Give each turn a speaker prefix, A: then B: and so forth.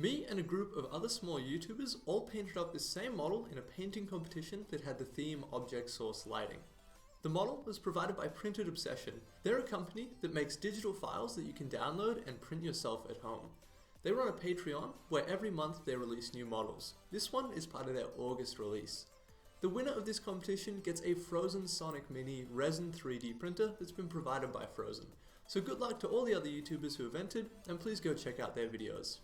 A: Me and a group of other small YouTubers all painted up this same model in a painting competition that had the theme Object Source Lighting. The model was provided by Printed Obsession. They're a company that makes digital files that you can download and print yourself at home. They run a Patreon where every month they release new models. This one is part of their August release. The winner of this competition gets a Frozen Sonic Mini Resin 3D printer that's been provided by Frozen. So good luck to all the other YouTubers who have entered, and please go check out their videos.